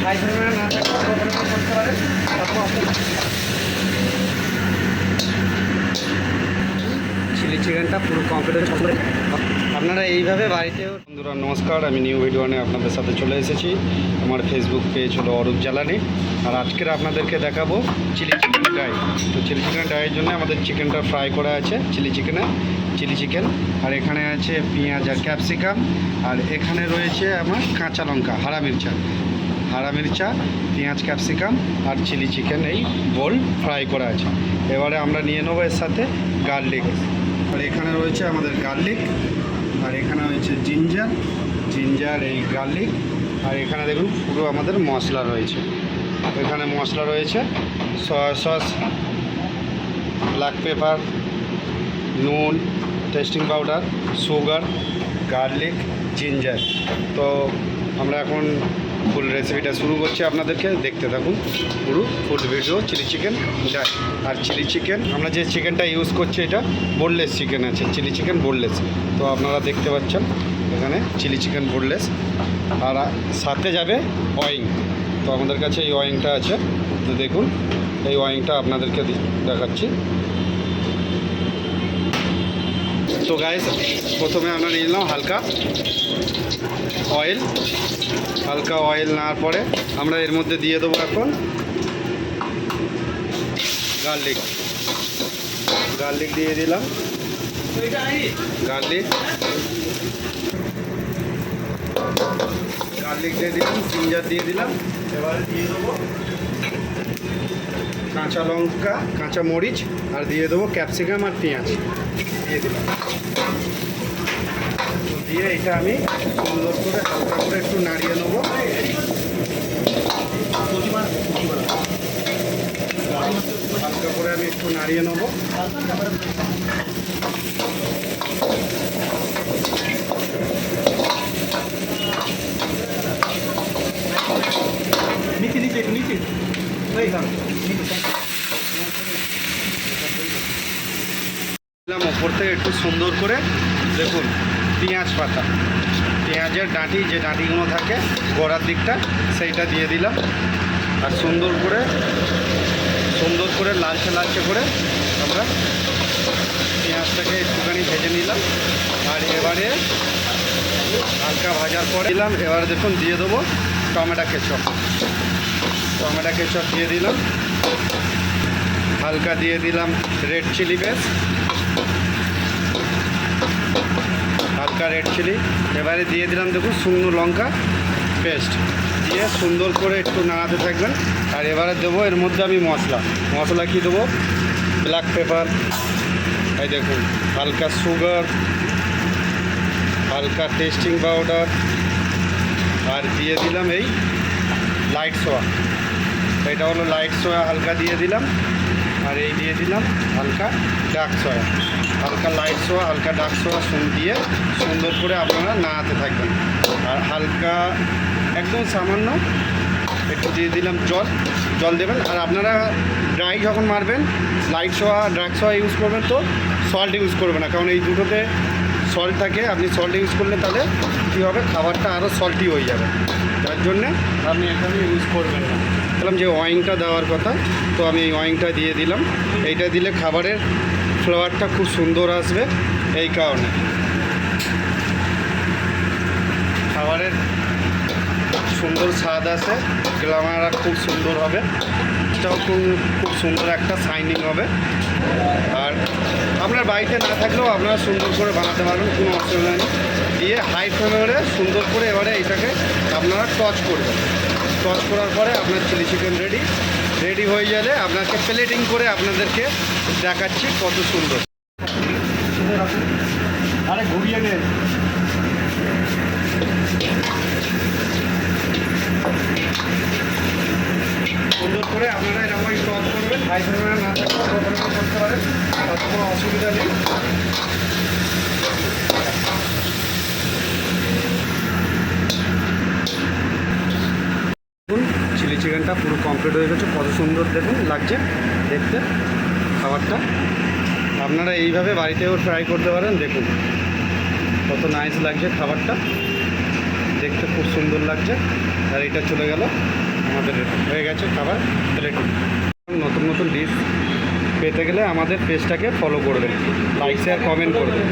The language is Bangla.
না থাকলে করতে পারেন। চিলি চিকেনটা পুরো কমপ্লিট করে আপনারা এইভাবে বাড়িতেও। বন্ধুরা নমস্কার, আমি নিউ ভিডিও নিয়ে আপনাদের সাথে চলে এসেছি। আমার ফেসবুক পেজ হলো অরূপ জ্বালানি। আর আজকের আপনাদেরকে দেখাবো চিলি চিকেন ড্রাই। তো চিলি চিকেন ড্রাইয়ের জন্য আমাদের চিকেনটা ফ্রাই করা আছে, চিলি চিকেন। আর এখানে আছে পেঁয়াজ আর ক্যাপসিকাম। আর এখানে রয়েছে আমার কাঁচা লঙ্কা, হারা মির্চা, পেঁয়াজ ক্যাপসিকাম আর চিলি চিকেন, এই বোল ফ্রাই করা আছে। এবারে আমরা নিয়ে নেবো এর সাথে গার্লিক। আর এখানে রয়েছে আমাদের গার্লিক, আর এখানে রয়েছে জিঞ্জার এই গার্লিক। আর এখানে দেখুন পুরো আমাদের মশলা রয়েছে। এখানে মশলা রয়েছে সয়া সস, ব্ল্যাক পেপার, নুন, testing powder, sugar, garlic, ginger. তো আমরা এখন ফুল রেসিপিটা শুরু করছি, আপনাদেরকে দেখতে থাকুন পুরো full video. Chilli chicken dry. আর চিলি চিকেন আমরা যে চিকেনটা ইউজ করছি এটা বোনলেস চিকেন আছে, চিলি চিকেন বোনলেস। তো আপনারা দেখতে পাচ্ছেন এখানে চিলি চিকেন বোনলেস। আর সাথে যাবে ওয়িং। তো আমাদের কাছে এই ওয়িংটা আছে, তো দেখুন এই ওয়িংটা আপনাদেরকে দেখাচ্ছি। তো গাইস, প্রথমে আমরা নিয়ে নিলাম হালকা অয়েল নেওয়ার পরে আমরা এর মধ্যে দিয়ে দেবো এখন গার্লিক দিয়ে দিলাম। গার্লিক দিয়ে দিলাম, জিঞ্জার দিয়ে দিলাম। এবারে দিয়ে দেবো কাঁচা লঙ্কা, কাঁচা মরিচ, আর দিয়ে দেবো ক্যাপসিকাম আর পেঁয়াজ দিয়ে দিলাম। দিয়ে এটা আমি সুন্দর করে হালকা করে একটু নাড়িয়ে নেবো। হালকা করে আমি একটু নাড়িয়ে নেবো। ওপর থেকে একটু সুন্দর করে দেখুন পেঁয়াজ পাতা, পেঁয়াজের ডাঁটি, যে ডাঁটিগুলো থাকে গোড়ার দিকটা, সেইটা দিয়ে দিলাম। আর সুন্দর করে লালচে করে আমরা পেঁয়াজটাকে একটুখানি ভেজে নিলাম। আর এবারে হালকা ভাজার পরে দিলাম, এবারে দেখুন দিয়ে দেবো টমেটো কেচাপ দিয়ে দিলাম। হালকা দিয়ে দিলাম রেড চিলি পেস্ট, হালকা রেড চিলি। এবারে দিয়ে দিলাম দেখুন শুকনো লঙ্কা পেস্ট, দিয়ে সুন্দর করে একটু নাড়াতে থাকবেন। আর এবারে দেবো এর মধ্যে আমি মশলা কি দেবো, ব্ল্যাক পেপার, এই দেখুন হালকা সুগার, হালকা টেস্টিং পাউডার, আর দিয়ে দিলাম এই লাইট সোয়া, এটা হলো লাইট সোয়া, হালকা দিয়ে দিলাম। আর এই দিয়ে দিলাম হালকা ডার্ক সোয়া, হালকা লাইট সোয়া, হালকা ডার্ক সোয়া দিয়ে সুন্দর করে আপনারা নাড়াতে থাকবেন। আর হালকা একদম সামান্য একটু দিয়ে দিলাম জল দেবেন। আর আপনারা ড্রাই যখন মারবেন, লাইট সোয়া ডার্ক সোয়া ইউজ করবেন, তো সল্ট ইউজ করবেন না, কারণ এই দুটোতে সল্ট থাকে। আপনি সল্ট ইউজ করলে তাহলে কী হবে, খাবারটা আরও সল্টি হয়ে যাবে, তার জন্যে আপনি এখানে ইউজ করবেন না। বললাম যে ওয়িংটা দেওয়ার কথা, তো আমি এই ওয়িংটা দিয়ে দিলাম। এইটা দিলে খাবারের ফ্লেভারটা খুব সুন্দর আসবে, এই কারণে খাবারের সুন্দর স্বাদ আসে, গ্লামার খুব সুন্দর হবে, এটাও খুব সুন্দর একটা শাইনিং হবে। আর আপনার বাড়িতে না থাকলেও আপনারা সুন্দর করে বানাতে পারবেন, কোনো অসুবিধা নেই। দিয়ে হাই ফ্লেমে সুন্দর করে এবারে এটাকে আপনারা টচ করার পরে আপনার চিলি চিকেন রেডি হয়ে গেলে আপনাকে প্লেটিং করে আপনাদেরকে দেখাচ্ছি কত সুন্দর। আরে ঘুরিয়ে নেন। সুন্দর করে আপনারা এরকম টচ করবেন, হাই ফ্লেমে না থাকলে করতে পারেন, তাতে কোনো অসুবিধা নেই। চিলি চিকেনটা পুরো কমপ্লিট হয়ে গেছে, কত সুন্দর দেখুন লাগছে দেখতে খাবারটা। আপনারা এইভাবে বাড়িতেও ট্রাই করতে পারেন, দেখুন কত নাইস লাগছে খাবারটা, দেখতে খুব সুন্দর লাগছে। আর এটা চলে গেল আমাদের হয়ে গেছে খাবার। তাহলে নতুন নতুন ডিশ পেতে গেলে আমাদের পেজটাকে ফলো করবেন, লাইক শেয়ার কমেন্ট করবেন।